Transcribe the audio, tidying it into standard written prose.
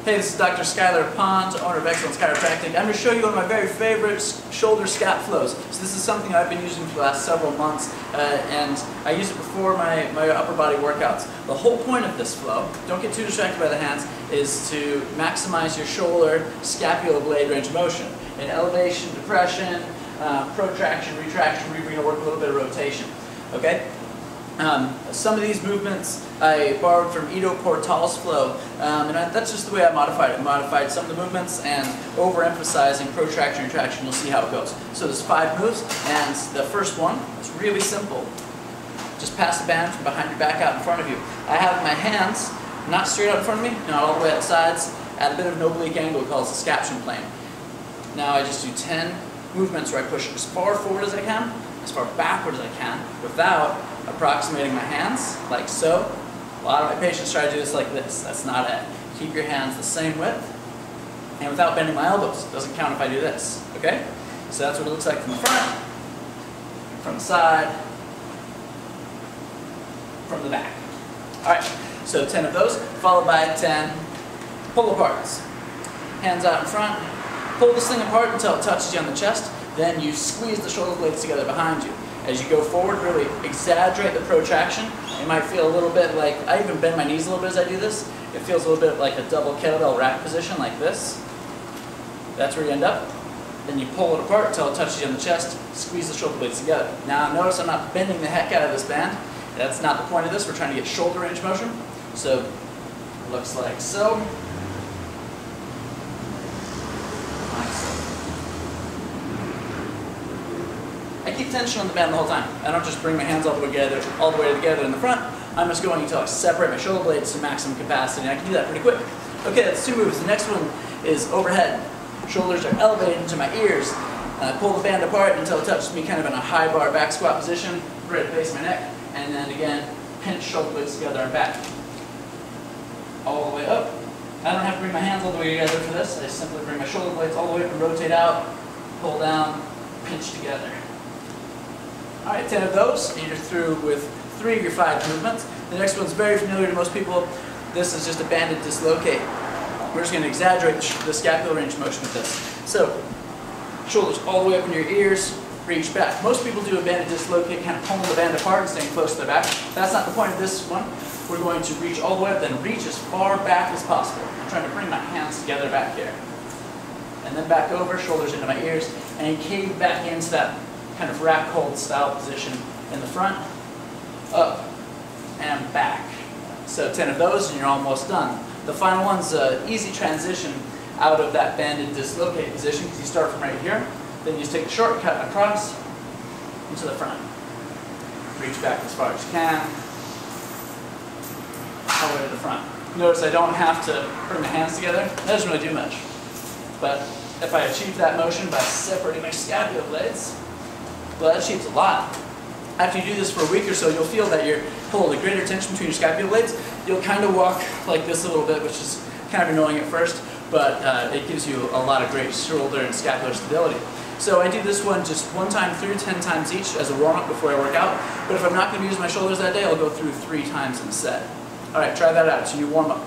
Hey, this is Dr. Skylar Pond, owner of Excellence Chiropractic. I'm going to show you one of my very favorite shoulder scap flows. So this is something I've been using for the last several months, and I use it before my upper body workouts. The whole point of this flow, don't get too distracted by the hands, is to maximize your shoulder scapular blade range of motion. In elevation, depression, protraction, retraction, we're going to work a little bit of rotation. Okay? Some of these movements I borrowed from Ido Portal's flow, and that's just the way I modified it. I modified some of the movements and overemphasizing protraction, retraction. You'll see how it goes. So there's 5 moves, and the first one is really simple. Just pass the band from behind your back out in front of you. I have my hands not straight out in front of me, not all the way at the sides, at a bit of an oblique angle called the scaption plane. Now I just do 10 movements where I push as far forward as I can, as far backward as I can, without approximating my hands, like so. A lot of my patients try to do this like this. That's not it. Keep your hands the same width, and without bending my elbows. It doesn't count if I do this, okay? So that's what it looks like from the front, from the side, from the back. All right, so 10 of those, followed by 10 pull-aparts. Hands out in front, pull this thing apart until it touches you on the chest, then you squeeze the shoulder blades together behind you. As you go forward, really exaggerate the protraction. You might feel a little bit like, I even bend my knees a little bit as I do this. It feels a little bit like a double kettlebell rack position, like this. That's where you end up. Then you pull it apart until it touches you on the chest, squeeze the shoulder blades together. Now notice I'm not bending the heck out of this band. That's not the point of this. We're trying to get shoulder range of motion. So it looks like so. I keep tension on the band the whole time. I don't just bring my hands all the way together in the front. I'm just going until I separate my shoulder blades to maximum capacity, and I can do that pretty quick. Okay, that's 2 moves. The next one is overhead. Shoulders are elevated into my ears. I pull the band apart until it touches me kind of in a high bar back squat position, right at the base of my neck, and then again, pinch shoulder blades together and back. All the way up. I don't have to bring my hands all the way together for this. I simply bring my shoulder blades all the way up and rotate out, pull down, pinch together. All right, 10 of those, and you're through with 3 of your 5 movements. The next one's very familiar to most people. This is just a banded dislocate. We're just going to exaggerate the scapular range of motion with this. So, shoulders all the way up in your ears, reach back. Most people do a banded dislocate, kind of pulling the band apart and staying close to their back. That's not the point of this one. We're going to reach all the way up, then reach as far back as possible. I'm trying to bring my hands together back here. And then back over, shoulders into my ears, and cave back into that kind of rack hold style position in the front, up, and back. So 10 of those and you're almost done. The final one's an easy transition out of that banded dislocate position because you start from right here, then you just take a shortcut across into the front. Reach back as far as you can, all the way to the front. Notice I don't have to bring my hands together. That doesn't really do much. But if I achieve that motion by separating my scapular blades, well, that achieves a lot. After you do this for a week or so, you'll feel that you're holding a greater tension between your scapular blades. You'll kind of walk like this a little bit, which is kind of annoying at first, but it gives you a lot of great shoulder and scapular stability. So I do this one just 1 time through, 10 times each as a warm-up before I work out. But if I'm not going to use my shoulders that day, I'll go through 3 times in a set. All right, try that out. It's a new warm-up.